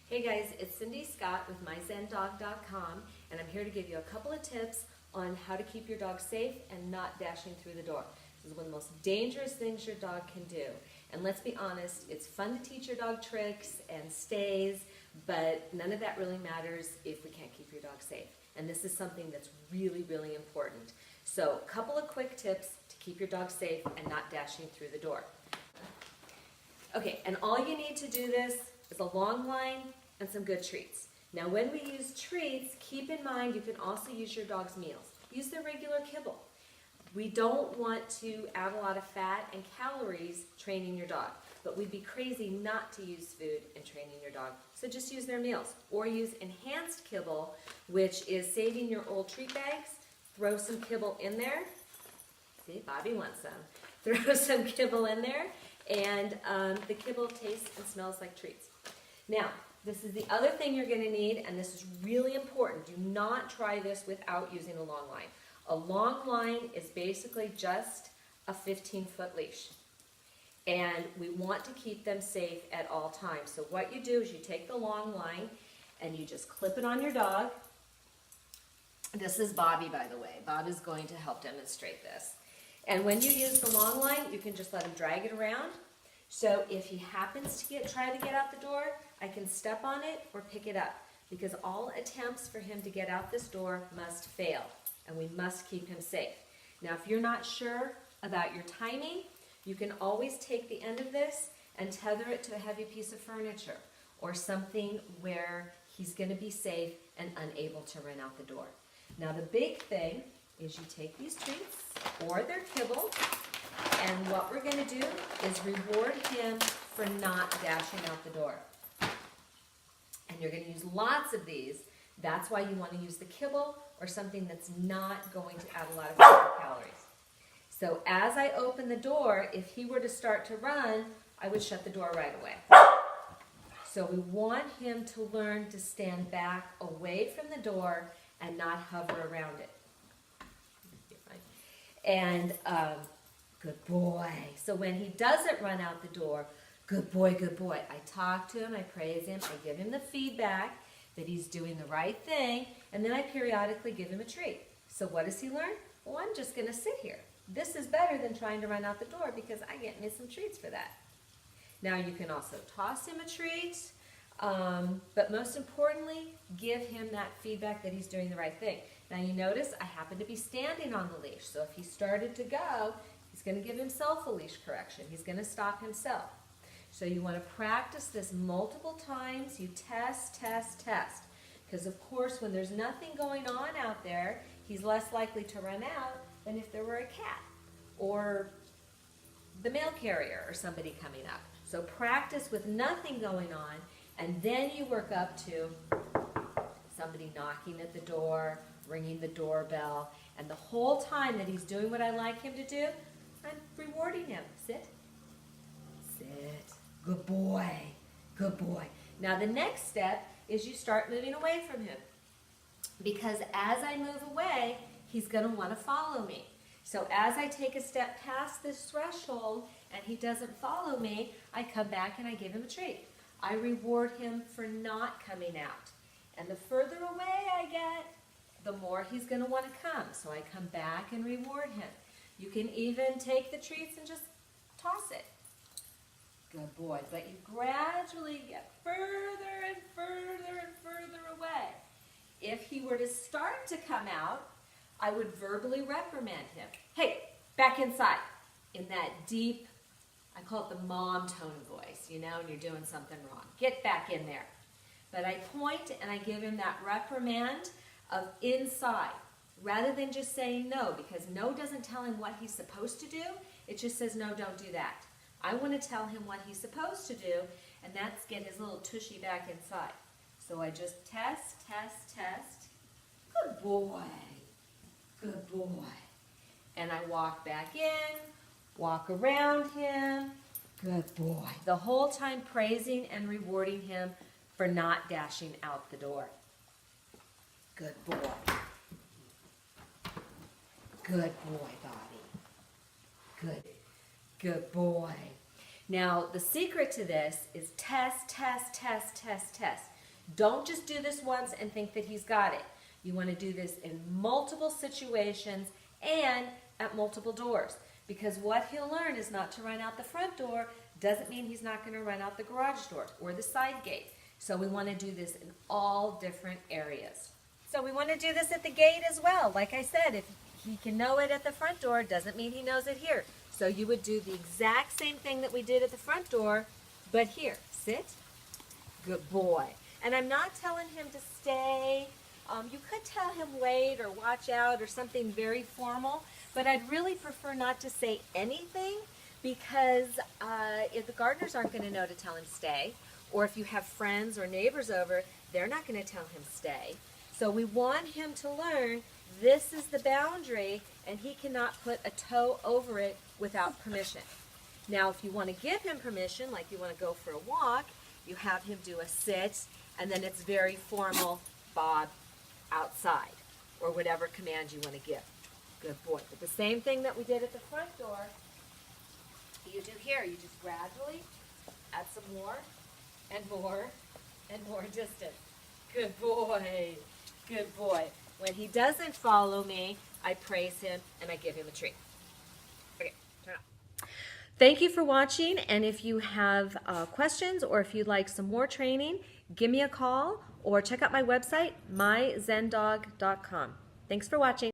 Hey guys, it's Cindy Scott with myzendog.com, and I'm here to give you a couple of tips on how to keep your dog safe and not dashing through the door. This is one of the most dangerous things your dog can do. And let's be honest, it's fun to teach your dog tricks and stays, but none of that really matters if we can't keep your dog safe. And this is something that's really, really important. So a couple of quick tips to keep your dog safe and not dashing through the door. Okay, and all you need to do this is a long line and some good treats. Now when we use treats, keep in mind you can also use your dog's meals. Use their regular kibble. We don't want to add a lot of fat and calories training your dog, but we'd be crazy not to use food in training your dog. So just use their meals, or use enhanced kibble, which is saving your old treat bags, throw some kibble in there. See, Bobby wants some. Throw some kibble in there, and the kibble tastes and smells like treats. Now, this is the other thing you're going to need, and this is really important. Do not try this without using a long line. A long line is basically just a 15-foot leash, and we want to keep them safe at all times. So what you do is you take the long line and you just clip it on your dog. This is Bobby, by the way. Bob is going to help demonstrate this. And when you use the long line, you can just let him drag it around. So if he happens to try to get out the door, I can step on it or pick it up, because all attempts for him to get out this door must fail, and we must keep him safe. Now, if you're not sure about your timing, you can always take the end of this and tether it to a heavy piece of furniture or something where he's going to be safe and unable to run out the door. Now, the big thing is you take these treats or their kibble, and what we're going to do is reward him for not dashing out the door. And you're going to use lots of these. That's why you want to use the kibble or something that's not going to add a lot of calories. So as I open the door, if he were to start to run, I would shut the door right away. So we want him to learn to stand back away from the door and not hover around it. And good boy. So when he doesn't run out the door, good boy, good boy. I talk to him, I praise him, I give him the feedback that he's doing the right thing, and then I periodically give him a treat. So what does he learn? Well, I'm just going to sit here. This is better than trying to run out the door because I get me some treats for that. Now you can also toss him a treat, but most importantly, give him that feedback that he's doing the right thing. Now you notice I happen to be standing on the leash, so if he started to go, he's going to give himself a leash correction. He's going to stop himself. So you want to practice this multiple times. You test, test, test. Because of course when there's nothing going on out there, he's less likely to run out than if there were a cat or the mail carrier or somebody coming up. So practice with nothing going on, and then you work up to somebody knocking at the door, ringing the doorbell, and the whole time that he's doing what I like him to do, I'm rewarding him. Sit. Sit. Good boy. Good boy. Now the next step is you start moving away from him, because as I move away, he's going to want to follow me. So as I take a step past this threshold and he doesn't follow me, I come back and I give him a treat. I reward him for not coming out. And the further away I get, the more he's going to want to come. So I come back and reward him. You can even take the treats and just toss it. Good boy. But you gradually get further and further and further away. If he were to start to come out, I would verbally reprimand him. Hey, back inside. In that deep, I call it the mom tone voice, you know, and you're doing something wrong. Get back in there. But I point and I give him that reprimand of inside, rather than just saying no, because no doesn't tell him what he's supposed to do. It just says, no, don't do that. I want to tell him what he's supposed to do, and that's get his little tushy back inside. So I just test, test, test. Good boy. Good boy. And I walk back in, walk around him. Good boy. The whole time praising and rewarding him for not dashing out the door. Good boy. Good boy, Bobby. Good. Good boy. Now, the secret to this is test, test, test, test, test. Don't just do this once and think that he's got it. You want to do this in multiple situations and at multiple doors. Because what he'll learn is not to run out the front door doesn't mean he's not going to run out the garage door or the side gate. So we want to do this in all different areas. So we want to do this at the gate as well. Like I said, if he can know it at the front door, doesn't mean he knows it here. So you would do the exact same thing that we did at the front door, but here. Sit. Good boy. And I'm not telling him to stay. You could tell him wait or watch out or something very formal, but I'd really prefer not to say anything because if the gardeners aren't going to know to tell him stay, or if you have friends or neighbors over, they're not going to tell him stay. So we want him to learn this is the boundary and he cannot put a toe over it without permission. Now if you want to give him permission, like you want to go for a walk, you have him do a sit and then it's very formal, Bob, outside, or whatever command you want to give. Good boy. But the same thing that we did at the front door, you do here. You just gradually add some more and more and more distance. Good boy. Good boy. When he doesn't follow me, I praise him and I give him a treat. Okay, turn on. Thank you for watching, and if you have questions or if you'd like some more training, give me a call or check out my website, myzendog.com. Thanks for watching.